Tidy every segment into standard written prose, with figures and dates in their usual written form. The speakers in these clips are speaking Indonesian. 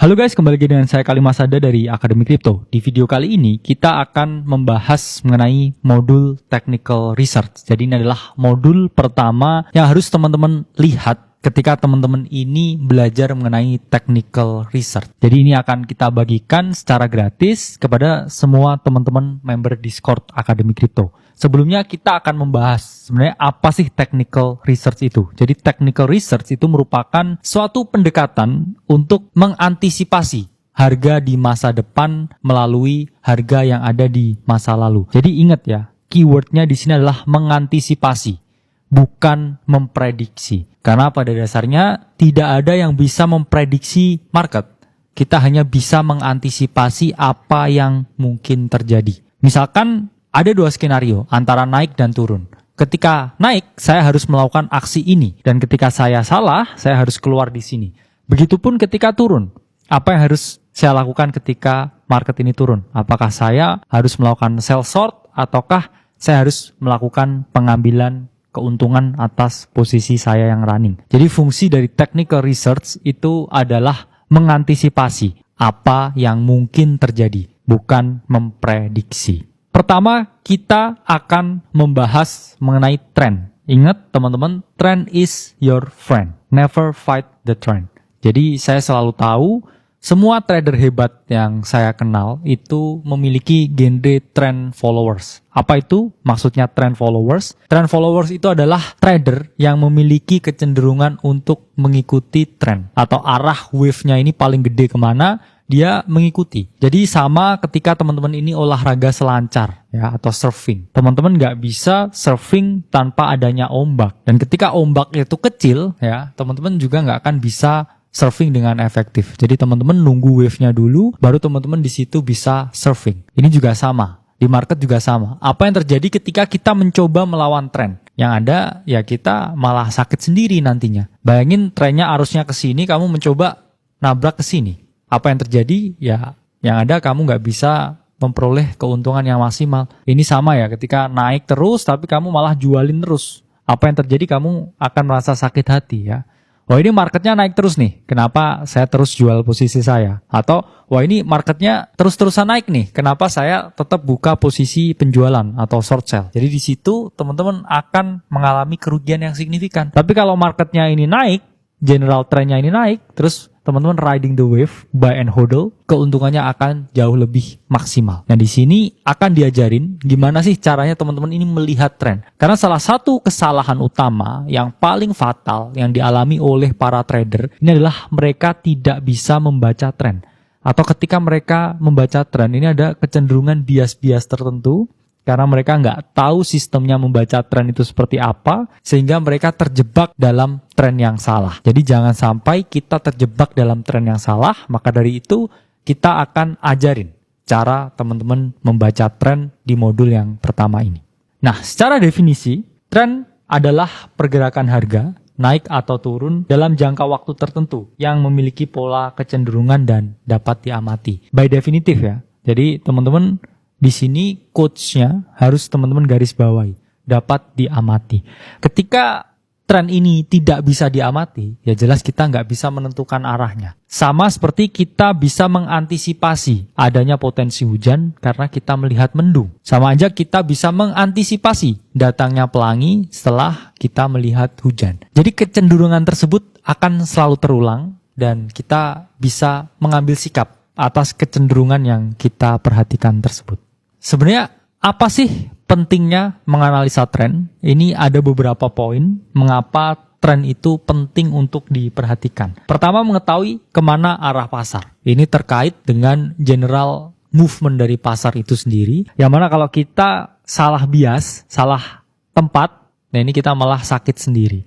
Halo guys, kembali lagi dengan saya Kalimasada dari Akademi Kripto. Di video kali ini kita akan membahas mengenai modul Technical Research. Jadi ini adalah modul pertama yang harus teman-teman lihat ketika teman-teman ini belajar mengenai Technical Research. Jadi ini akan kita bagikan secara gratis kepada semua teman-teman member Discord Akademi Kripto. Sebelumnya kita akan membahas sebenarnya apa sih Technical Research itu. Jadi Technical Research itu merupakan suatu pendekatan untuk mengantisipasi harga di masa depan melalui harga yang ada di masa lalu. Jadi ingat ya, keywordnya di sini adalah mengantisipasi, bukan memprediksi. Karena pada dasarnya tidak ada yang bisa memprediksi market. Kita hanya bisa mengantisipasi apa yang mungkin terjadi. Misalkan ada dua skenario, antara naik dan turun. Ketika naik, saya harus melakukan aksi ini. Dan ketika saya salah, saya harus keluar di sini. Begitupun ketika turun. Apa yang harus saya lakukan ketika market ini turun? Apakah saya harus melakukan sell short, ataukah saya harus melakukan pengambilan keuntungan atas posisi saya yang running? Jadi fungsi dari Technical Research itu adalah mengantisipasi apa yang mungkin terjadi, bukan memprediksi. Pertama, kita akan membahas mengenai trend. Ingat teman-teman, trend is your friend. Never fight the trend. Jadi saya selalu tahu, semua trader hebat yang saya kenal itu memiliki genre trend followers. Apa itu maksudnya trend followers? Trend followers itu adalah trader yang memiliki kecenderungan untuk mengikuti trend. Atau arah wave-nya ini paling gede kemana, dia mengikuti. Jadi sama ketika teman-teman ini olahraga selancar ya atau surfing. Teman-teman nggak bisa surfing tanpa adanya ombak. Dan ketika ombak itu kecil ya, teman-teman juga nggak akan bisa surfing dengan efektif. Jadi teman-teman nunggu wave-nya dulu, baru teman-teman di situ bisa surfing. Ini juga sama. Di market juga sama. Apa yang terjadi ketika kita mencoba melawan tren? Yang ada ya kita malah sakit sendiri nantinya. Bayangin trennya arusnya ke sini, kamu mencoba nabrak ke sini. Apa yang terjadi? Ya, yang ada kamu nggak bisa memperoleh keuntungan yang maksimal. Ini sama ya, ketika naik terus tapi kamu malah jualin terus. Apa yang terjadi? Kamu akan merasa sakit hati ya. Wah ini marketnya naik terus nih, kenapa saya terus jual posisi saya? Atau wah ini marketnya terus-terusan naik nih, kenapa saya tetap buka posisi penjualan atau short sell? Jadi di situ teman-teman akan mengalami kerugian yang signifikan. Tapi kalau marketnya ini naik, general trendnya ini naik, terus teman-teman riding the wave, buy and hodl, keuntungannya akan jauh lebih maksimal. Nah di sini akan diajarin gimana sih caranya teman-teman ini melihat tren. Karena salah satu kesalahan utama yang paling fatal yang dialami oleh para trader ini adalah mereka tidak bisa membaca tren. Atau ketika mereka membaca tren ini ada kecenderungan bias-bias tertentu. Karena mereka nggak tahu sistemnya membaca tren itu seperti apa, sehingga mereka terjebak dalam tren yang salah. Jadi jangan sampai kita terjebak dalam tren yang salah, maka dari itu kita akan ajarin cara teman-teman membaca tren di modul yang pertama ini. Nah, secara definisi, tren adalah pergerakan harga, naik atau turun dalam jangka waktu tertentu yang memiliki pola kecenderungan dan dapat diamati. By definitif ya, jadi teman-teman di sini quotes-nya harus teman-teman garis bawahi, dapat diamati. Ketika tren ini tidak bisa diamati, ya jelas kita nggak bisa menentukan arahnya. Sama seperti kita bisa mengantisipasi adanya potensi hujan karena kita melihat mendung. Sama aja kita bisa mengantisipasi datangnya pelangi setelah kita melihat hujan. Jadi kecenderungan tersebut akan selalu terulang dan kita bisa mengambil sikap atas kecenderungan yang kita perhatikan tersebut. Sebenarnya apa sih pentingnya menganalisa tren? Ini ada beberapa poin mengapa tren itu penting untuk diperhatikan. Pertama, mengetahui kemana arah pasar. Ini terkait dengan general movement dari pasar itu sendiri. Yang mana kalau kita salah bias, salah tempat, nah ini kita malah sakit sendiri.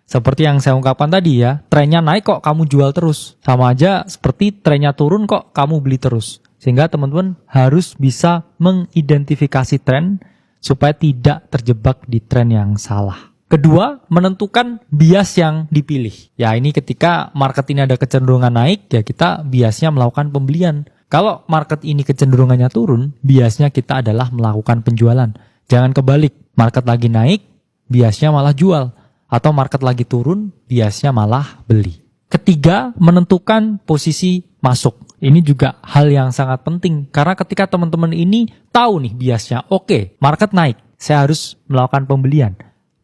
Seperti yang saya ungkapkan tadi ya, trennya naik kok kamu jual terus. Sama aja seperti trennya turun kok kamu beli terus. Sehingga teman-teman harus bisa mengidentifikasi tren supaya tidak terjebak di tren yang salah. Kedua, menentukan bias yang dipilih. Ya ini ketika market ini ada kecenderungan naik, ya kita biasnya melakukan pembelian. Kalau market ini kecenderungannya turun, biasnya kita adalah melakukan penjualan. Jangan kebalik, market lagi naik, biasnya malah jual. Atau market lagi turun, biasnya malah beli. Ketiga, menentukan posisi masuk. Ini juga hal yang sangat penting karena ketika teman-teman ini tahu nih biasnya, oke, market naik, saya harus melakukan pembelian.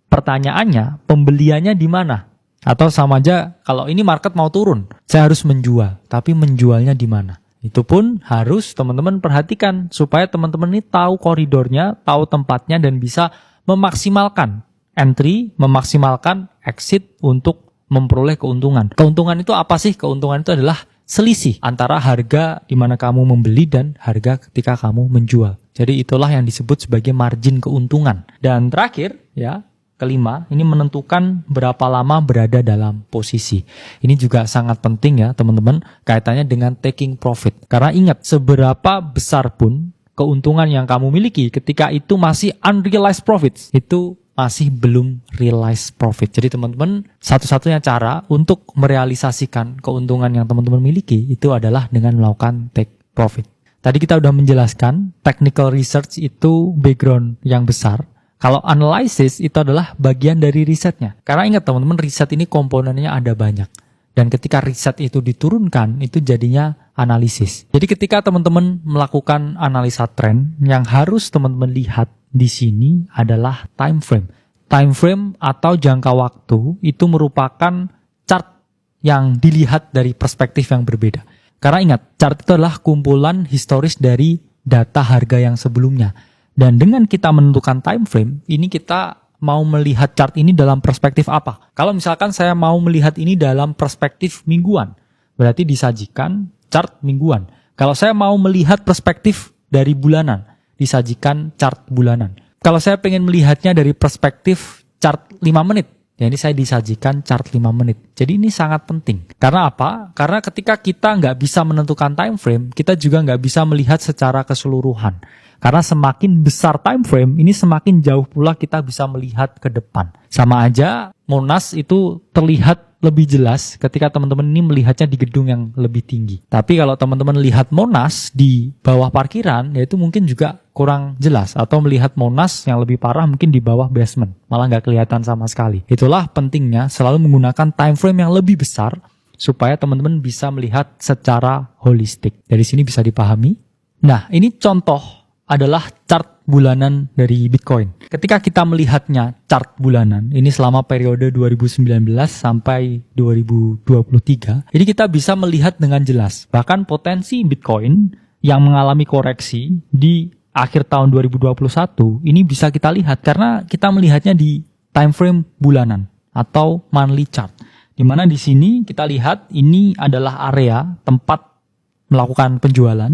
Pertanyaannya, pembeliannya di mana? Atau sama aja kalau ini market mau turun, saya harus menjual, tapi menjualnya di mana? Itu pun harus teman-teman perhatikan supaya teman-teman ini tahu koridornya, tahu tempatnya dan bisa memaksimalkan entry, memaksimalkan exit untuk memperoleh keuntungan. Keuntungan itu apa sih? Keuntungan itu adalah selisih antara harga di mana kamu membeli dan harga ketika kamu menjual. Jadi itulah yang disebut sebagai margin keuntungan. Dan terakhir, ya, kelima, ini menentukan berapa lama berada dalam posisi. Ini juga sangat penting ya, teman-teman, kaitannya dengan taking profit. Karena ingat, seberapa besar pun keuntungan yang kamu miliki ketika itu masih unrealized profits, itu masih belum realized profit. Jadi teman-teman, satu-satunya cara untuk merealisasikan keuntungan yang teman-teman miliki itu adalah dengan melakukan take profit. Tadi kita udah menjelaskan, technical research itu background yang besar. Kalau analysis itu adalah bagian dari risetnya. Karena ingat teman-teman, riset ini komponennya ada banyak. Dan ketika riset itu diturunkan, itu jadinya analisis. Jadi ketika teman-teman melakukan analisa tren, yang harus teman-teman lihat di sini adalah time frame. Time frame atau jangka waktu itu merupakan chart yang dilihat dari perspektif yang berbeda. Karena ingat, chart itu adalah kumpulan historis dari data harga yang sebelumnya. Dan dengan kita menentukan time frame, ini kita mau melihat chart ini dalam perspektif apa? Kalau misalkan saya mau melihat ini dalam perspektif mingguan, berarti disajikan chart mingguan. Kalau saya mau melihat perspektif dari bulanan, disajikan chart bulanan. Kalau saya pengen melihatnya dari perspektif chart 5 menit, ya ini saya disajikan chart 5 menit. Jadi ini sangat penting. Karena apa? Karena ketika kita nggak bisa menentukan time frame, kita juga nggak bisa melihat secara keseluruhan. Karena semakin besar time frame, ini semakin jauh pula kita bisa melihat ke depan. Sama aja, Monas itu terlihat lebih jelas ketika teman-teman ini melihatnya di gedung yang lebih tinggi. Tapi kalau teman-teman lihat Monas di bawah parkiran, ya itu mungkin juga kurang jelas. Atau melihat Monas yang lebih parah mungkin di bawah basement, malah nggak kelihatan sama sekali. Itulah pentingnya selalu menggunakan time frame yang lebih besar, supaya teman-teman bisa melihat secara holistik. Dari sini bisa dipahami. Nah, ini contoh adalah chart bulanan dari Bitcoin. Ketika kita melihatnya chart bulanan, ini selama periode 2019 sampai 2023, ini kita bisa melihat dengan jelas. Bahkan potensi Bitcoin yang mengalami koreksi di akhir tahun 2021, ini bisa kita lihat karena kita melihatnya di time frame bulanan atau monthly chart. Dimana di sini kita lihat ini adalah area tempat melakukan penjualan.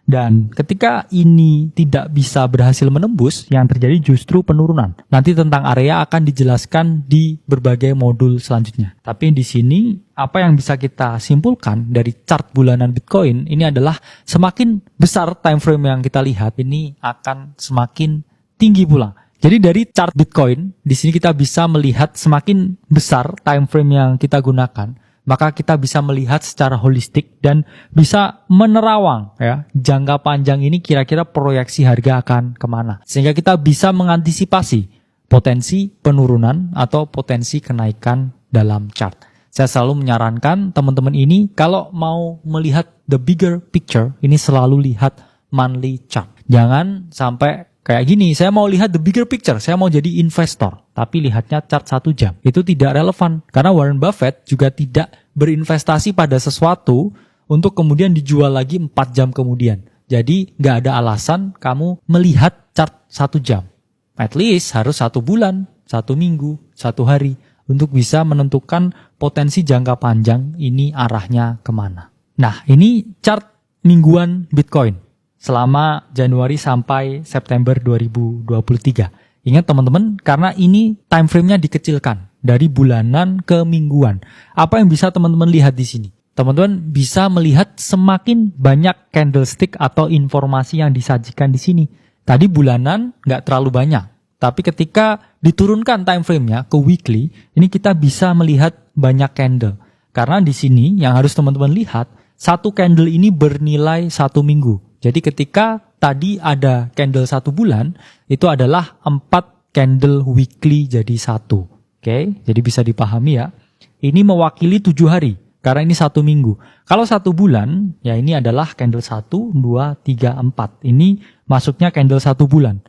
Dan ketika ini tidak bisa berhasil menembus, yang terjadi justru penurunan. Nanti tentang area akan dijelaskan di berbagai modul selanjutnya. Tapi di sini, apa yang bisa kita simpulkan dari chart bulanan Bitcoin, ini adalah semakin besar time frame yang kita lihat, ini akan semakin tinggi pula. Jadi dari chart Bitcoin, di sini kita bisa melihat semakin besar time frame yang kita gunakan, maka kita bisa melihat secara holistik dan bisa menerawang ya jangka panjang ini kira-kira proyeksi harga akan kemana. Sehingga kita bisa mengantisipasi potensi penurunan atau potensi kenaikan dalam chart. Saya selalu menyarankan teman-teman ini kalau mau melihat the bigger picture, ini selalu lihat monthly chart. Jangan sampai kayak gini, saya mau lihat the bigger picture, saya mau jadi investor, tapi lihatnya chart 1 jam. Itu tidak relevan, karena Warren Buffett juga tidak berinvestasi pada sesuatu untuk kemudian dijual lagi 4 jam kemudian. Jadi nggak ada alasan kamu melihat chart 1 jam. At least harus 1 bulan, 1 minggu, 1 hari, untuk bisa menentukan potensi jangka panjang ini arahnya kemana. Nah, ini chart mingguan Bitcoin selama Januari sampai September 2023. Ingat teman-teman, karena ini time frame-nya dikecilkan dari bulanan ke mingguan. Apa yang bisa teman-teman lihat di sini? Teman-teman bisa melihat semakin banyak candlestick atau informasi yang disajikan di sini. Tadi bulanan nggak terlalu banyak, tapi ketika diturunkan time frame-nya ke weekly, ini kita bisa melihat banyak candle. Karena di sini yang harus teman-teman lihat, satu candle ini bernilai 1 minggu. Jadi ketika tadi ada candle 1 bulan, itu adalah 4 candle weekly jadi 1. Oke, jadi bisa dipahami ya. Ini mewakili 7 hari. karena ini 1 minggu. Kalau 1 bulan, ya ini adalah candle 1, 2, 3, 4. Ini masuknya candle 1 bulan.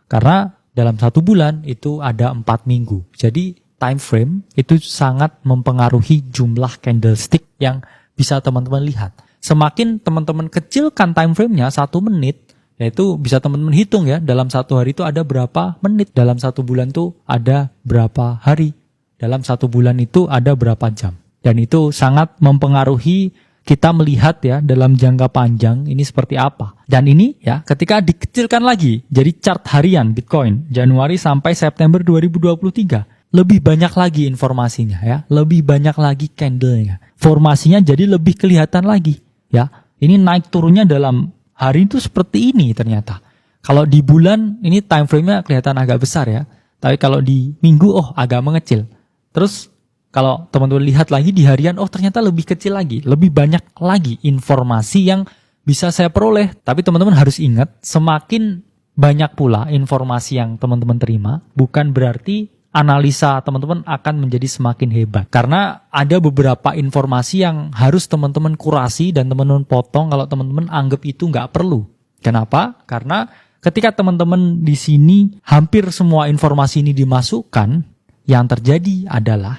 Karena dalam 1 bulan itu ada 4 minggu. Jadi time frame itu sangat mempengaruhi jumlah candlestick yang bisa teman-teman lihat. Semakin teman-teman kecilkan time frame-nya 1 menit, yaitu bisa teman-teman hitung ya, dalam 1 hari itu ada berapa menit, dalam 1 bulan itu ada berapa hari, dalam 1 bulan itu ada berapa jam. Dan itu sangat mempengaruhi kita melihat ya dalam jangka panjang ini seperti apa. Dan ini ya ketika dikecilkan lagi jadi chart harian Bitcoin Januari sampai September 2023, lebih banyak lagi informasinya ya, lebih banyak lagi candlenya. Formasinya jadi lebih kelihatan lagi ya. Ini naik turunnya dalam hari itu seperti ini ternyata. Kalau di bulan ini time frame-nya kelihatan agak besar ya. Tapi kalau di minggu agak mengecil. Terus kalau teman-teman lihat lagi di harian, ternyata lebih kecil lagi, lebih banyak lagi informasi yang bisa saya peroleh. Tapi teman-teman harus ingat, semakin banyak pula informasi yang teman-teman terima, bukan berarti analisa teman-teman akan menjadi semakin hebat. Karena ada beberapa informasi yang harus teman-teman kurasi dan teman-teman potong kalau teman-teman anggap itu nggak perlu. Kenapa? Karena ketika teman-teman di sini hampir semua informasi ini dimasukkan, yang terjadi adalah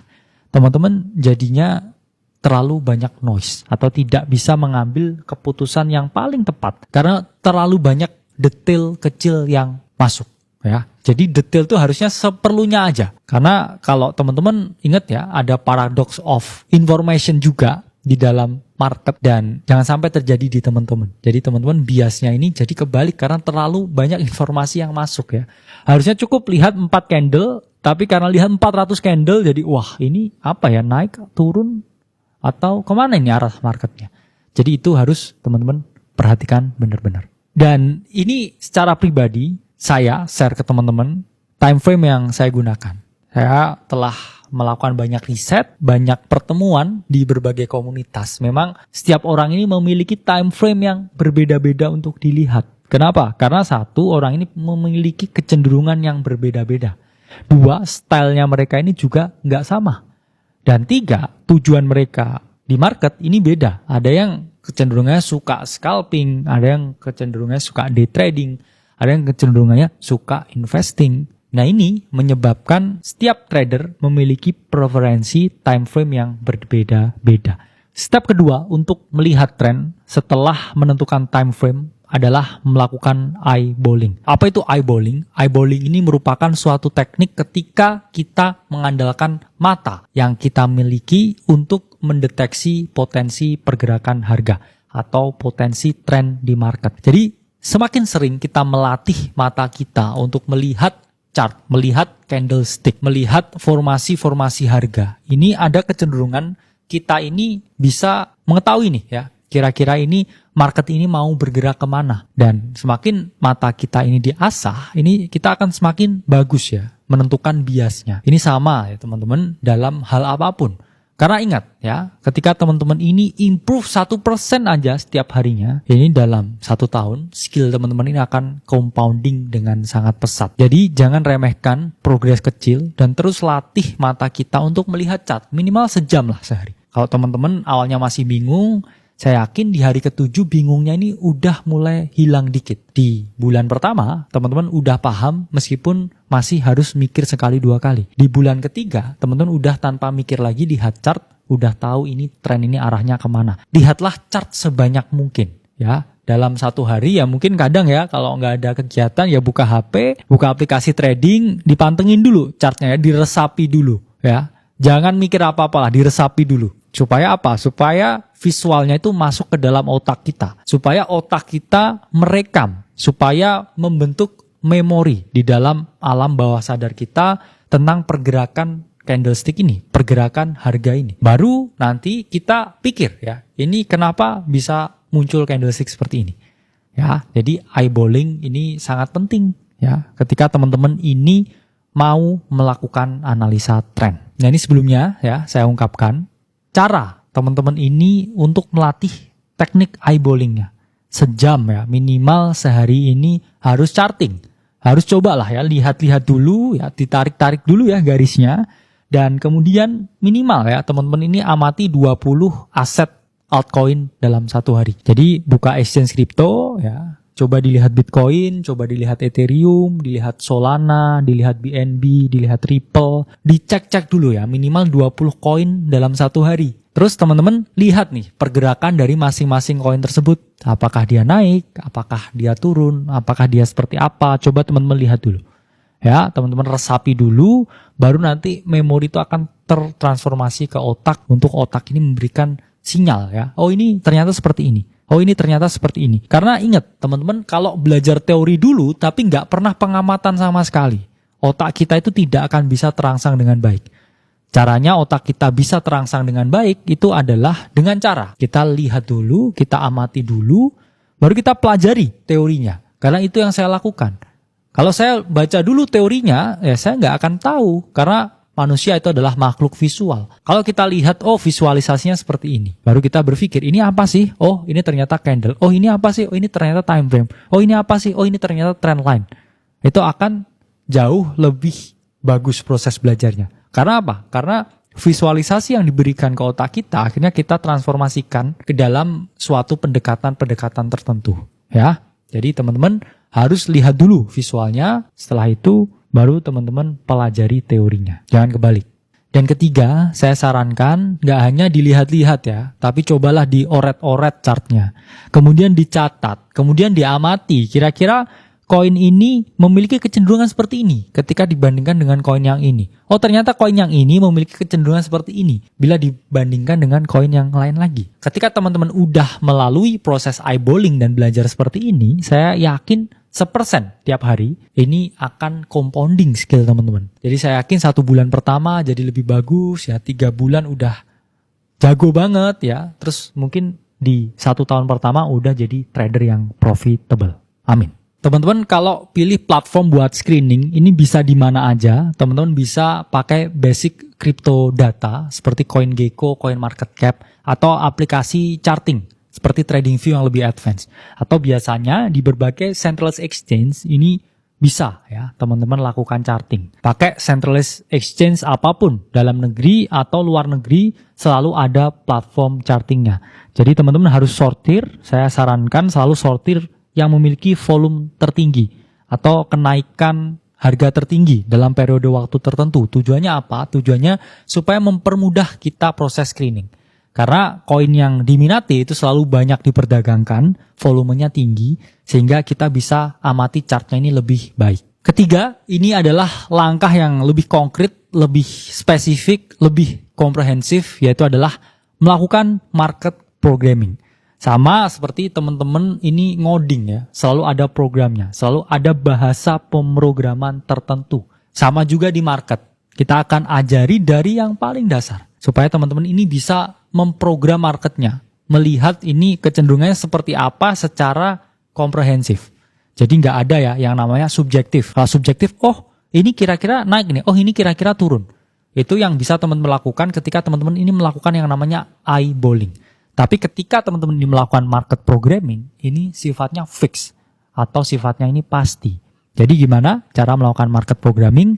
teman-teman jadinya terlalu banyak noise atau tidak bisa mengambil keputusan yang paling tepat karena terlalu banyak detail kecil yang masuk ya. Jadi detail itu harusnya seperlunya aja. Karena kalau teman-teman ingat ya, ada paradox of information juga di dalam market dan jangan sampai terjadi di teman-teman. Jadi teman-teman biasnya ini jadi kebalik karena terlalu banyak informasi yang masuk ya. Harusnya cukup lihat 4 candle, tapi karena lihat 400 candle jadi wah ini apa ya, naik, turun, atau kemana ini arah marketnya. Jadi itu harus teman-teman perhatikan benar-benar. Dan ini secara pribadi saya share ke teman-teman time frame yang saya gunakan. Saya telah melakukan banyak riset, banyak pertemuan di berbagai komunitas. Memang setiap orang ini memiliki time frame yang berbeda-beda untuk dilihat. Kenapa? Karena satu, orang ini memiliki kecenderungan yang berbeda-beda. 2, stylenya mereka ini juga nggak sama. Dan 3, tujuan mereka di market ini beda. Ada yang kecenderungannya suka scalping, ada yang kecenderungannya suka day trading, ada yang kecenderungannya suka investing. Nah ini menyebabkan setiap trader memiliki preferensi time frame yang berbeda-beda. Step kedua untuk melihat tren setelah menentukan time frame adalah melakukan eyeballing. Apa itu eyeballing? Eyeballing ini merupakan suatu teknik ketika kita mengandalkan mata yang kita miliki untuk mendeteksi potensi pergerakan harga atau potensi tren di market. Jadi semakin sering kita melatih mata kita untuk melihat chart, melihat candlestick, melihat formasi-formasi harga, ini ada kecenderungan kita ini bisa mengetahui nih ya, kira-kira ini market ini mau bergerak kemana. Dan semakin mata kita ini diasah, ini kita akan semakin bagus ya menentukan biasnya. Ini sama ya teman-teman dalam hal apapun. Karena ingat ya, ketika teman-teman ini improve 1% aja setiap harinya, ini dalam 1 tahun, skill teman-teman ini akan compounding dengan sangat pesat. Jadi jangan remehkan progres kecil dan terus latih mata kita untuk melihat chart, minimal sejam lah sehari. Kalau teman-teman awalnya masih bingung, saya yakin di hari ke-7 bingungnya ini udah mulai hilang dikit. Di bulan pertama, teman-teman udah paham meskipun masih harus mikir sekali 2 kali. Di bulan ketiga, teman-teman udah tanpa mikir lagi lihat chart, udah tahu ini tren ini arahnya kemana. Lihatlah chart sebanyak mungkin ya. Dalam 1 hari ya mungkin kadang ya kalau nggak ada kegiatan ya buka HP, buka aplikasi trading, dipantengin dulu chartnya ya, diresapi dulu ya. Jangan mikir apa-apa lah, diresapi dulu. Supaya apa? Supaya visualnya itu masuk ke dalam otak kita. Supaya otak kita merekam. Supaya membentuk memori di dalam alam bawah sadar kita tentang pergerakan candlestick ini. Pergerakan harga ini. Baru nanti kita pikir ya. Ini kenapa bisa muncul candlestick seperti ini. Ya, jadi eyeballing ini sangat penting. Ya, ketika teman-teman ini mau melakukan analisa tren. Nah ini sebelumnya ya saya ungkapkan. Cara teman-teman ini untuk melatih teknik eyeballingnya. Sejam ya, minimal sehari ini harus charting. Harus cobalah ya, lihat-lihat dulu ya, ditarik-tarik dulu ya garisnya. Dan kemudian minimal ya teman-teman ini amati 20 aset altcoin dalam satu hari. Jadi buka exchange crypto ya, coba dilihat Bitcoin, coba dilihat Ethereum, dilihat Solana, dilihat BNB, dilihat Ripple, dicek-cek dulu ya minimal 20 koin dalam satu hari. Terus teman-teman lihat nih pergerakan dari masing-masing koin tersebut. Apakah dia naik, apakah dia turun, apakah dia seperti apa. Coba teman-teman lihat dulu. Ya, teman-teman resapi dulu, baru nanti memori itu akan tertransformasi ke otak untuk otak ini memberikan sinyal ya. Oh ini ternyata seperti ini. Oh ini ternyata seperti ini. Karena ingat teman-teman kalau belajar teori dulu tapi nggak pernah pengamatan sama sekali, otak kita itu tidak akan bisa terangsang dengan baik. Caranya otak kita bisa terangsang dengan baik itu adalah dengan cara kita lihat dulu, kita amati dulu, baru kita pelajari teorinya. Karena itu yang saya lakukan. Kalau saya baca dulu teorinya, ya saya nggak akan tahu. Karena manusia itu adalah makhluk visual. Kalau kita lihat, oh visualisasinya seperti ini. Baru kita berpikir, ini apa sih? Oh ini ternyata candle. Oh ini apa sih? Oh ini ternyata time frame. Oh ini apa sih? Oh ini ternyata trend line. Itu akan jauh lebih bagus proses belajarnya. Karena apa? Karena visualisasi yang diberikan ke otak kita, akhirnya kita transformasikan ke dalam suatu pendekatan-pendekatan tertentu. Ya, jadi teman-teman harus lihat dulu visualnya, setelah itu baru teman-teman pelajari teorinya. Jangan kebalik. Dan ketiga, saya sarankan nggak hanya dilihat-lihat ya, tapi cobalah dioret-oret chartnya. Kemudian dicatat, kemudian diamati, kira-kira koin ini memiliki kecenderungan seperti ini ketika dibandingkan dengan koin yang ini. Oh ternyata koin yang ini memiliki kecenderungan seperti ini bila dibandingkan dengan koin yang lain lagi. Ketika teman-teman udah melalui proses eyeballing dan belajar seperti ini, saya yakin 1% tiap hari ini akan compounding skill teman-teman. Jadi saya yakin 1 bulan pertama jadi lebih bagus ya, 3 bulan udah jago banget ya, terus mungkin di 1 tahun pertama udah jadi trader yang profitable. Amin. Teman-teman kalau pilih platform buat screening ini bisa di mana aja. Teman-teman bisa pakai basic crypto data seperti CoinGecko, CoinMarketCap atau aplikasi charting seperti TradingView yang lebih advance. Atau biasanya di berbagai centralized exchange ini bisa ya teman-teman lakukan charting. Pakai centralized exchange apapun dalam negeri atau luar negeri selalu ada platform chartingnya. Jadi teman-teman harus sortir. Saya sarankan selalu sortir yang memiliki volume tertinggi atau kenaikan harga tertinggi dalam periode waktu tertentu. Tujuannya apa? Tujuannya supaya mempermudah kita proses screening. Karena koin yang diminati itu selalu banyak diperdagangkan, volumenya tinggi, sehingga kita bisa amati chartnya ini lebih baik. Ketiga, ini adalah langkah yang lebih konkret, lebih spesifik, lebih komprehensif, yaitu adalah melakukan market programming. Sama seperti teman-teman ini ngoding ya, selalu ada programnya, selalu ada bahasa pemrograman tertentu. Sama juga di market, kita akan ajari dari yang paling dasar. Supaya teman-teman ini bisa memprogram marketnya, melihat ini kecenderungannya seperti apa secara komprehensif. Jadi nggak ada ya yang namanya subjektif. Kalau subjektif, oh ini kira-kira naik nih, oh ini kira-kira turun. Itu yang bisa teman-teman lakukan ketika teman-teman ini melakukan yang namanya eyeballing. Tapi ketika teman-teman ini melakukan market programming, ini sifatnya fix atau sifatnya ini pasti. Jadi gimana cara melakukan market programming?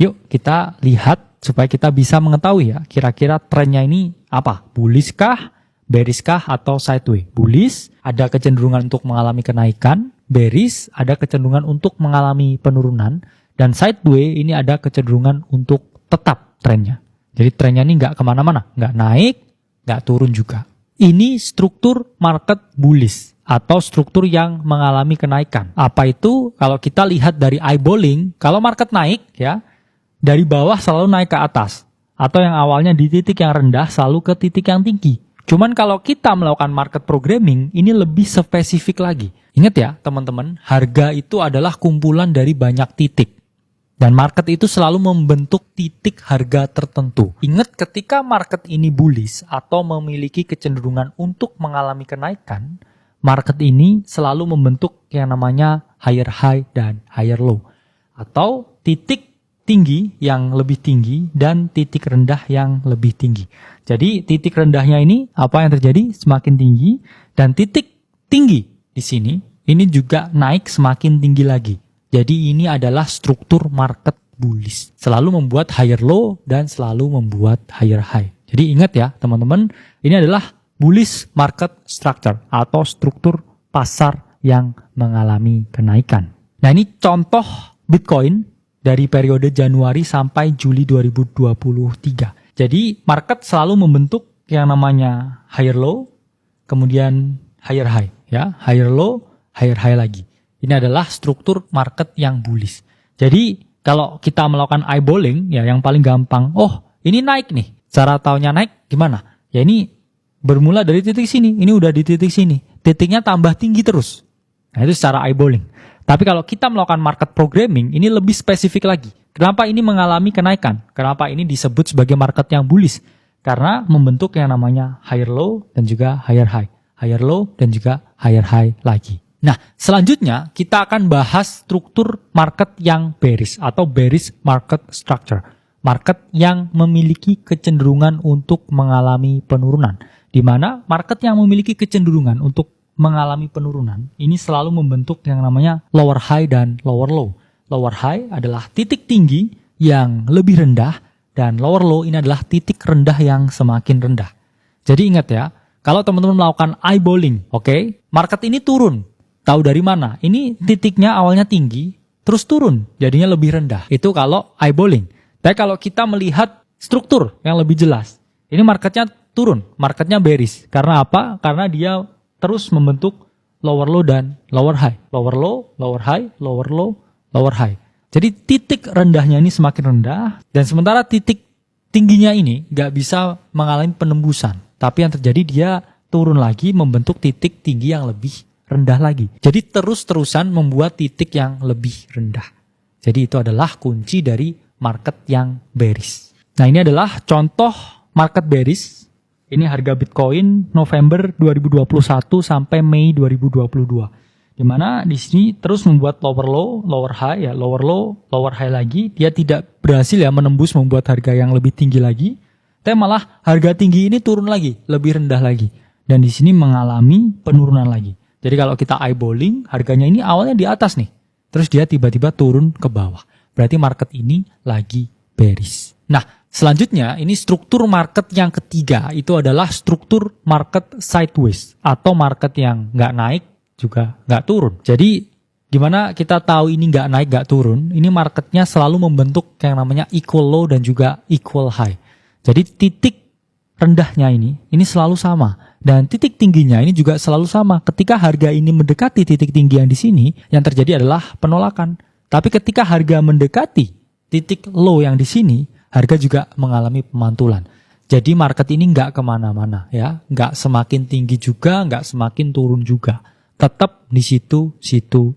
Yuk kita lihat supaya kita bisa mengetahui ya kira-kira trennya ini apa? Bullish kah, bearish kah atau sideways? Bullish ada kecenderungan untuk mengalami kenaikan, bearish ada kecenderungan untuk mengalami penurunan, dan sideways ini ada kecenderungan untuk tetap trennya. Jadi trennya ini nggak kemana-mana, nggak naik, nggak turun juga. Ini struktur market bullish atau struktur yang mengalami kenaikan. Apa itu? Kalau kita lihat dari eyeballing, kalau market naik ya, dari bawah selalu naik ke atas. Atau yang awalnya di titik yang rendah selalu ke titik yang tinggi. Cuman kalau kita melakukan market programming, ini lebih spesifik lagi. Ingat ya teman-teman, harga itu adalah kumpulan dari banyak titik. Dan market itu selalu membentuk titik harga tertentu. Ingat ketika market ini bullish atau memiliki kecenderungan untuk mengalami kenaikan, market ini selalu membentuk yang namanya higher high dan higher low. Atau titik tinggi yang lebih tinggi dan titik rendah yang lebih tinggi. Jadi titik rendahnya ini apa yang terjadi? Semakin tinggi, dan titik tinggi di sini ini juga naik semakin tinggi lagi. Jadi ini adalah struktur market bullish. Selalu membuat higher low dan selalu membuat higher high. Jadi ingat ya teman-teman, ini adalah bullish market structure atau struktur pasar yang mengalami kenaikan. Nah ini contoh Bitcoin dari periode Januari sampai Juli 2023. Jadi market selalu membentuk yang namanya higher low, kemudian higher high, ya, higher low, higher high lagi. Ini adalah struktur market yang bullish. Jadi kalau kita melakukan eyeballing, ya yang paling gampang, oh ini naik nih. Cara taunya naik gimana? Ya ini bermula dari titik sini, ini udah di titik sini. Titiknya tambah tinggi terus. Nah itu secara eyeballing. Tapi kalau kita melakukan market programming, ini lebih spesifik lagi. Kenapa ini mengalami kenaikan? Kenapa ini disebut sebagai market yang bullish? Karena membentuk yang namanya higher low dan juga higher high. Higher low dan juga higher high lagi. Nah, selanjutnya kita akan bahas struktur market yang bearish atau bearish market structure. Market yang memiliki kecenderungan untuk mengalami penurunan. Di mana market yang memiliki kecenderungan untuk mengalami penurunan, ini selalu membentuk yang namanya lower high dan lower low. Lower high adalah titik tinggi yang lebih rendah, dan lower low ini adalah titik rendah yang semakin rendah. Jadi ingat ya, kalau teman-teman melakukan eyeballing, oke, market ini turun. Tahu dari mana? Ini titiknya awalnya tinggi, terus turun, jadinya lebih rendah. Itu kalau eyeballing. Tapi kalau kita melihat struktur yang lebih jelas, ini marketnya turun, marketnya bearish. Karena apa? Karena dia terus membentuk lower low dan lower high. Lower low, lower high, lower low, lower high. Jadi titik rendahnya ini semakin rendah, dan sementara titik tingginya ini nggak bisa mengalami penembusan. Tapi yang terjadi dia turun lagi membentuk titik tinggi yang lebih rendah lagi. Jadi terus-terusan membuat titik yang lebih rendah. Jadi itu adalah kunci dari market yang bearish. Nah ini adalah contoh market bearish. Ini harga Bitcoin November 2021 sampai Mei 2022. Di mana di sini terus membuat lower low, lower high, ya lower low, lower high lagi. Dia tidak berhasil ya menembus membuat harga yang lebih tinggi lagi. Tapi malah harga tinggi ini turun lagi, lebih rendah lagi. Dan di sini mengalami penurunan lagi. Jadi kalau kita eyeballing, harganya ini awalnya di atas nih. Terus dia tiba-tiba turun ke bawah. Berarti market ini lagi bearish. Nah, selanjutnya ini struktur market yang ketiga. Itu adalah struktur market sideways. Atau market yang nggak naik juga nggak turun. Jadi gimana kita tahu ini nggak naik nggak turun? Ini marketnya selalu membentuk yang namanya equal low dan juga equal high. Jadi titik rendahnya ini selalu sama, dan titik tingginya ini juga selalu sama. Ketika harga ini mendekati titik tinggi yang di sini, yang terjadi adalah penolakan. Tapi ketika harga mendekati titik low yang di sini, harga juga mengalami pemantulan. Jadi market ini nggak kemana-mana ya, nggak semakin tinggi juga, nggak semakin turun juga. Tetap di situ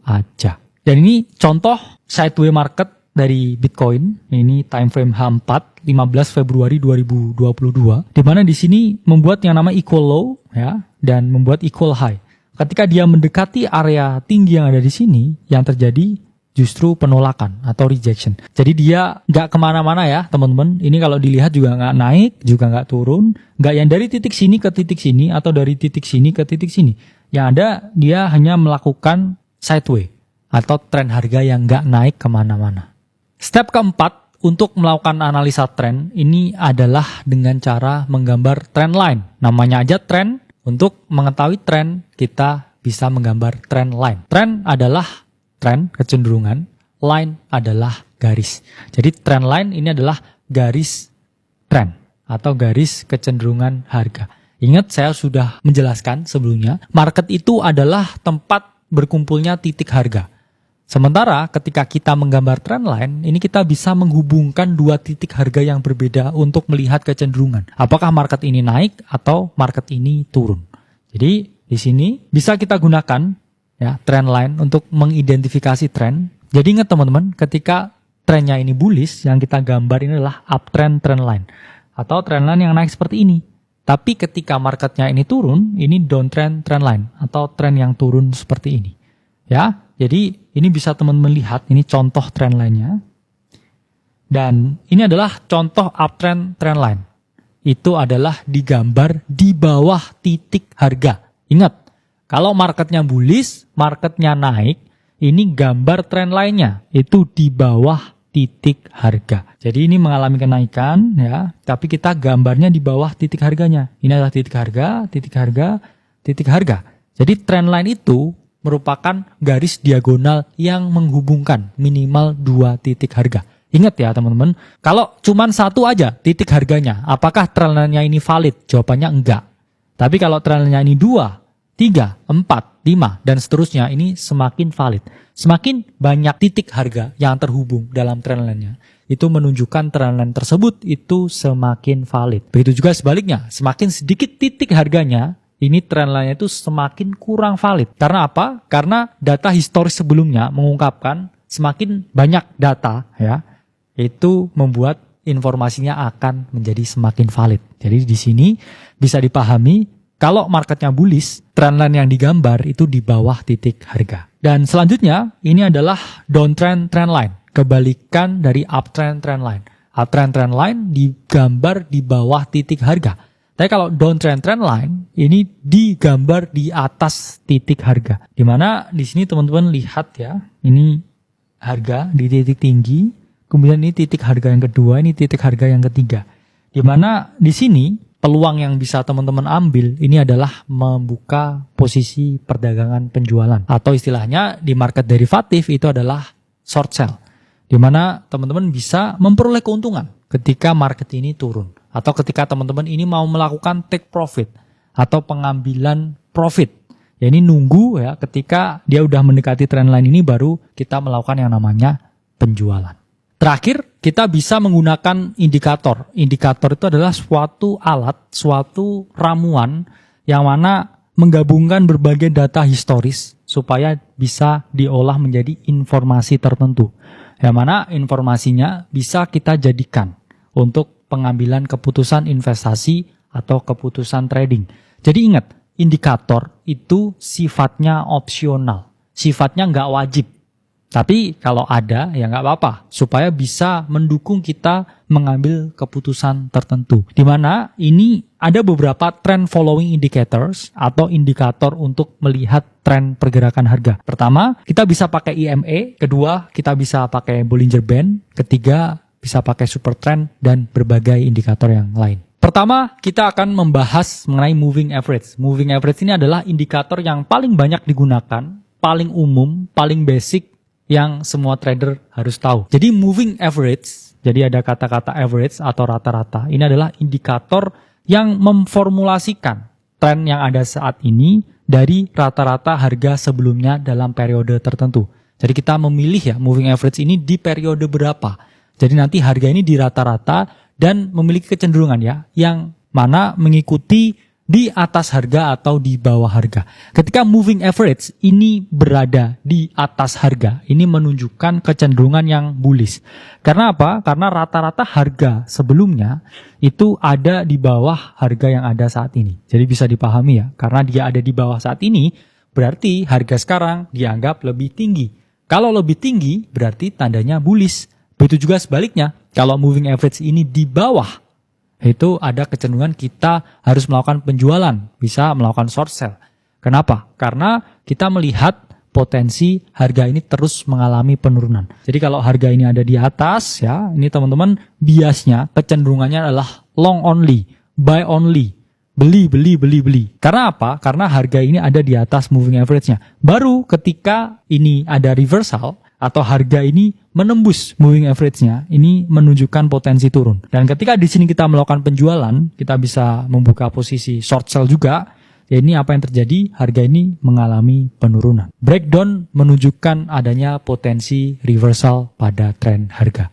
aja. Dan ini contoh sideways market dari Bitcoin. Ini time frame H4 15 Februari 2022, di mana di sini membuat yang nama equal low ya dan membuat equal high. Ketika dia mendekati area tinggi yang ada di sini, yang terjadi justru penolakan atau rejection. Jadi dia nggak kemana-mana ya teman-teman. Ini kalau dilihat juga nggak naik, juga nggak turun, nggak yang dari titik sini ke titik sini atau dari titik sini ke titik sini. Yang ada dia hanya melakukan sideways atau tren harga yang nggak naik kemana-mana. Step keempat untuk melakukan analisa tren ini adalah dengan cara menggambar trend line. Namanya aja tren. Untuk mengetahui tren kita bisa menggambar trend line. Tren adalah tren kecenderungan, line adalah garis. Jadi trend line ini adalah garis tren atau garis kecenderungan harga. Ingat saya sudah menjelaskan sebelumnya, market itu adalah tempat berkumpulnya titik harga. Sementara ketika kita menggambar trend line, ini kita bisa menghubungkan dua titik harga yang berbeda untuk melihat kecenderungan. Apakah market ini naik atau market ini turun. Jadi di sini bisa kita gunakan ya trend line untuk mengidentifikasi tren. Jadi ingat teman-teman, ketika trennya ini bullish, yang kita gambar ini adalah uptrend trend line atau trend line yang naik seperti ini. Tapi ketika marketnya ini turun, ini downtrend trend line atau tren yang turun seperti ini. Ya, jadi ini bisa teman-teman lihat, ini contoh trend line-nya. Dan ini adalah contoh uptrend trend line. Itu adalah digambar di bawah titik harga. Ingat, kalau marketnya bullish, marketnya naik, ini gambar trend line-nya itu di bawah titik harga. Jadi ini mengalami kenaikan ya, tapi kita gambarnya di bawah titik harganya. Ini adalah titik harga, titik harga, titik harga. Jadi trendline itu merupakan garis diagonal yang menghubungkan minimal 2 titik harga. Ingat ya teman-teman, kalau cuman satu aja titik harganya, apakah trendline-nya ini valid? Jawabannya enggak. Tapi kalau trendline-nya ini 2, 3, 4, 5, dan seterusnya, ini semakin valid. Semakin banyak titik harga yang terhubung dalam trendline-nya, itu menunjukkan trendline tersebut itu semakin valid. Begitu juga sebaliknya, semakin sedikit titik harganya, ini trendline-nya itu semakin kurang valid. Karena apa? Karena data historis sebelumnya mengungkapkan semakin banyak data, ya, itu membuat informasinya akan menjadi semakin valid. Jadi di sini bisa dipahami, kalau marketnya bullish, trendline yang digambar itu di bawah titik harga. Dan selanjutnya, ini adalah downtrend trendline, kebalikan dari uptrend trendline. Uptrend trendline digambar di bawah titik harga. Tapi kalau downtrend trendline, ini digambar di atas titik harga. Dimana di sini teman-teman lihat ya, ini harga di titik tinggi, kemudian ini titik harga yang kedua, ini titik harga yang ketiga. Dimana di sini, peluang yang bisa teman-teman ambil ini adalah membuka posisi perdagangan penjualan, atau istilahnya di market derivatif itu adalah short sell, di mana teman-teman bisa memperoleh keuntungan ketika market ini turun, atau ketika teman-teman ini mau melakukan take profit atau pengambilan profit. Ya, ini nunggu ya ketika dia udah mendekati trendline ini baru kita melakukan yang namanya penjualan. Terakhir, kita bisa menggunakan indikator. Indikator itu adalah suatu alat, suatu ramuan yang mana menggabungkan berbagai data historis supaya bisa diolah menjadi informasi tertentu. Yang mana informasinya bisa kita jadikan untuk pengambilan keputusan investasi atau keputusan trading. Jadi ingat, indikator itu sifatnya opsional, sifatnya nggak wajib. Tapi kalau ada, ya nggak apa-apa, supaya bisa mendukung kita mengambil keputusan tertentu. Di mana ini ada beberapa trend following indicators atau indikator untuk melihat tren pergerakan harga. Pertama, kita bisa pakai EMA. Kedua, kita bisa pakai Bollinger Band. Ketiga, bisa pakai super trend dan berbagai indikator yang lain. Pertama, kita akan membahas mengenai moving average. Moving average ini adalah indikator yang paling banyak digunakan, paling umum, paling basic, yang semua trader harus tahu. Jadi moving average, jadi ada kata-kata average atau rata-rata, ini adalah indikator yang memformulasikan tren yang ada saat ini dari rata-rata harga sebelumnya dalam periode tertentu. Jadi kita memilih ya moving average ini di periode berapa. Jadi nanti harga ini di rata-rata dan memiliki kecenderungan ya, yang mana mengikuti di atas harga atau di bawah harga. Ketika moving average ini berada di atas harga, ini menunjukkan kecenderungan yang bullish. Karena apa? Karena rata-rata harga sebelumnya itu ada di bawah harga yang ada saat ini. Jadi bisa dipahami ya, karena dia ada di bawah saat ini, berarti harga sekarang dianggap lebih tinggi. Kalau lebih tinggi, berarti tandanya bullish. Begitu juga sebaliknya, kalau moving average ini di bawah, itu ada kecenderungan kita harus melakukan penjualan, bisa melakukan short sell. Kenapa? Karena kita melihat potensi harga ini terus mengalami penurunan. Jadi kalau harga ini ada di atas ya, ini teman-teman biasnya kecenderungannya adalah long only, buy only, beli. Karena apa? Karena harga ini ada di atas moving average-nya. Baru ketika ini ada reversal atau harga ini menembus moving average-nya, ini menunjukkan potensi turun. Dan ketika di sini kita melakukan penjualan, kita bisa membuka posisi short sell juga. Ya, ini apa yang terjadi? Harga ini mengalami penurunan. Breakdown menunjukkan adanya potensi reversal pada tren harga.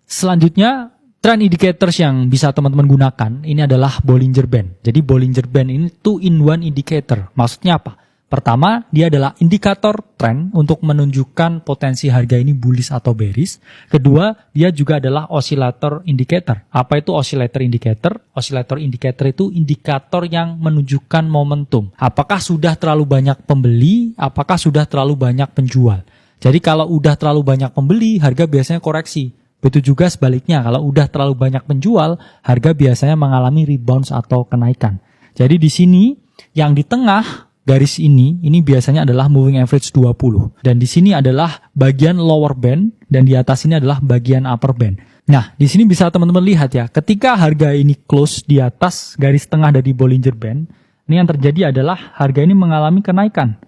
Selanjutnya, trend indicators yang bisa teman-teman gunakan, ini adalah Bollinger Band. Jadi Bollinger Band ini 2-in-1 indicator. Maksudnya apa? Pertama, dia adalah indikator tren untuk menunjukkan potensi harga ini bullish atau bearish. Kedua, dia juga adalah oscillator indicator. Apa itu oscillator indicator? Oscillator indicator itu indikator yang menunjukkan momentum. Apakah sudah terlalu banyak pembeli? Apakah sudah terlalu banyak penjual? Jadi kalau udah terlalu banyak pembeli, harga biasanya koreksi. Begitu juga sebaliknya, kalau udah terlalu banyak penjual, harga biasanya mengalami rebound atau kenaikan. Jadi di sini, yang di tengah garis ini biasanya adalah moving average 20. Dan di sini adalah bagian lower band dan di atas ini adalah bagian upper band. Nah, di sini bisa teman-teman lihat ya, ketika harga ini close di atas garis tengah dari Bollinger Band, ini yang terjadi adalah harga ini mengalami kenaikan.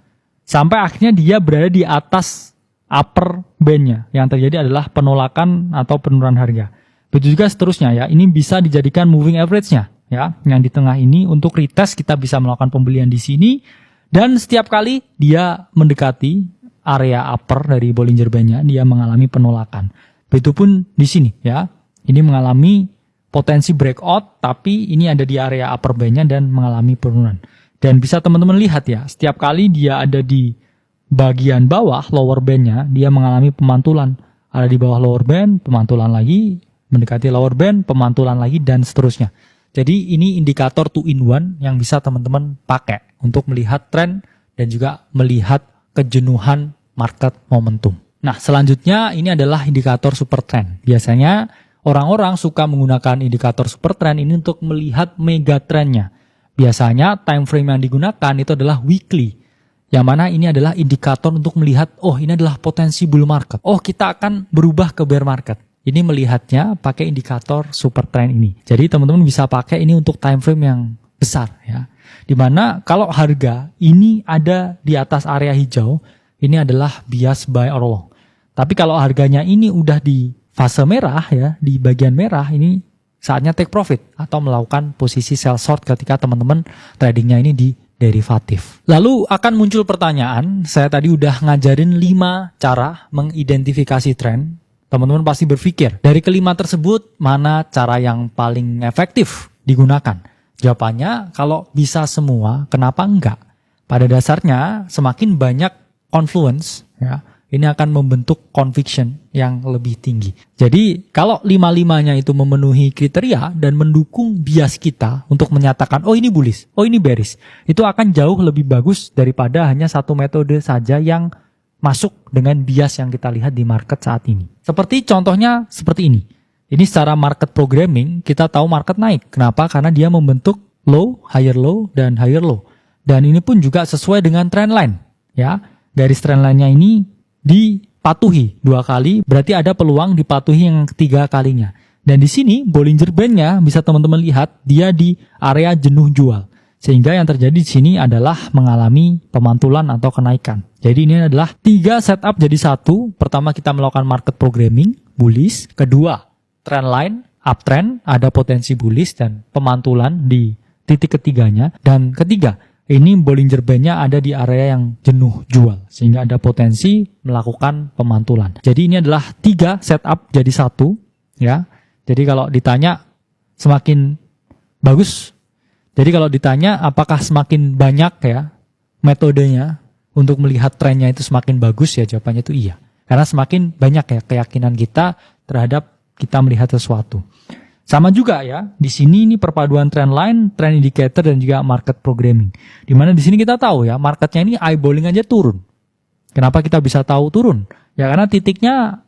Sampai akhirnya dia berada di atas upper band-nya. Yang terjadi adalah penolakan atau penurunan harga. Begitu juga seterusnya ya, ini bisa dijadikan moving average-nya. Ya, yang di tengah ini untuk retest kita bisa melakukan pembelian di sini. Dan setiap kali dia mendekati area upper dari Bollinger Band-nya, dia mengalami penolakan. Begitupun di sini ya, ini mengalami potensi breakout, tapi ini ada di area upper band-nya dan mengalami penurunan. Dan bisa teman-teman lihat ya, setiap kali dia ada di bagian bawah lower band-nya, dia mengalami pemantulan. Ada di bawah lower band, pemantulan lagi, mendekati lower band, pemantulan lagi, dan seterusnya. Jadi ini indikator 2-in-1 yang bisa teman-teman pakai untuk melihat tren dan juga melihat kejenuhan market momentum. Nah, selanjutnya ini adalah indikator super trend. Biasanya orang-orang suka menggunakan indikator super trend ini untuk melihat mega trendnya. Biasanya time frame yang digunakan itu adalah weekly. Yang mana ini adalah indikator untuk melihat, oh ini adalah potensi bull market. Oh kita akan berubah ke bear market. Ini melihatnya pakai indikator super trend ini. Jadi teman-teman bisa pakai ini untuk time frame yang besar ya. Dimana kalau harga ini ada di atas area hijau, ini adalah bias buy or long. Tapi kalau harganya ini udah di fase merah ya, di bagian merah, ini saatnya take profit atau melakukan posisi sell short ketika teman-teman tradingnya ini di derivatif. Lalu akan muncul pertanyaan, saya tadi udah ngajarin 5 cara mengidentifikasi tren. Teman-teman pasti berpikir, dari kelima tersebut mana cara yang paling efektif digunakan? Jawabannya, kalau bisa semua, kenapa enggak? Pada dasarnya, semakin banyak confluence, ya, ini akan membentuk conviction yang lebih tinggi. Jadi kalau 5-5-nya itu memenuhi kriteria dan mendukung bias kita untuk menyatakan, oh ini bullish, oh ini bearish, itu akan jauh lebih bagus daripada hanya satu metode saja yang masuk dengan bias yang kita lihat di market saat ini. Seperti contohnya seperti ini. Ini secara market programming kita tahu market naik. Kenapa? Karena dia membentuk low, dan higher low. Dan ini pun juga sesuai dengan trend line. Ya, garis trend line-nya ini dipatuhi 2 kali, berarti ada peluang dipatuhi yang ketiga kalinya. Dan di sini Bollinger Band-nya bisa teman-teman lihat dia di area jenuh jual. Sehingga yang terjadi di sini adalah mengalami pemantulan atau kenaikan. Jadi ini adalah 3 setup jadi 1. Pertama kita melakukan market programming, bullish. Kedua, trend line, uptrend, ada potensi bullish dan pemantulan di titik ketiganya. Dan ketiga, ini Bollinger Band-nya ada di area yang jenuh jual. Sehingga ada potensi melakukan pemantulan. Jadi ini adalah 3 setup jadi 1. Ya. Jadi kalau ditanya semakin bagus. Jadi kalau ditanya apakah semakin banyak ya metodenya untuk melihat trennya itu semakin bagus ya, jawabannya itu iya. Karena semakin banyak ya keyakinan kita terhadap kita melihat sesuatu. Sama juga ya, di sini ini perpaduan trend line, trend indicator dan juga market programming. Dimana di sini kita tahu ya, marketnya ini eyeballing aja turun. Kenapa kita bisa tahu turun? Ya karena titiknya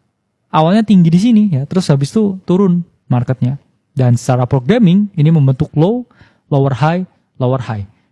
awalnya tinggi di sini ya, terus habis itu turun marketnya. Dan secara programming ini membentuk low, lower high.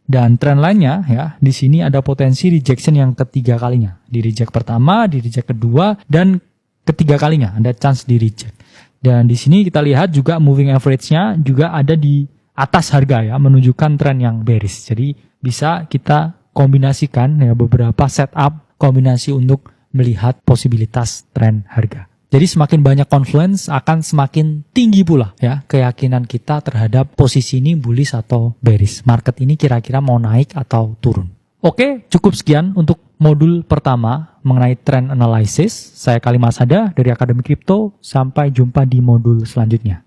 Dan trend line-nya ya, di sini ada potensi rejection yang ketiga kalinya. Di reject pertama, di reject kedua, dan ketiga kalinya ada chance di reject. Dan di sini kita lihat juga moving average-nya juga ada di atas harga ya, menunjukkan tren yang bearish. Jadi bisa kita kombinasikan ya beberapa setup kombinasi untuk melihat posibilitas tren harga. Jadi semakin banyak confluence akan semakin tinggi pula ya keyakinan kita terhadap posisi ini bullish atau bearish. Market ini kira-kira mau naik atau turun. Oke, cukup sekian untuk modul pertama mengenai trend analysis. Saya Kali Masada dari Akademi Kripto. Sampai jumpa di modul selanjutnya.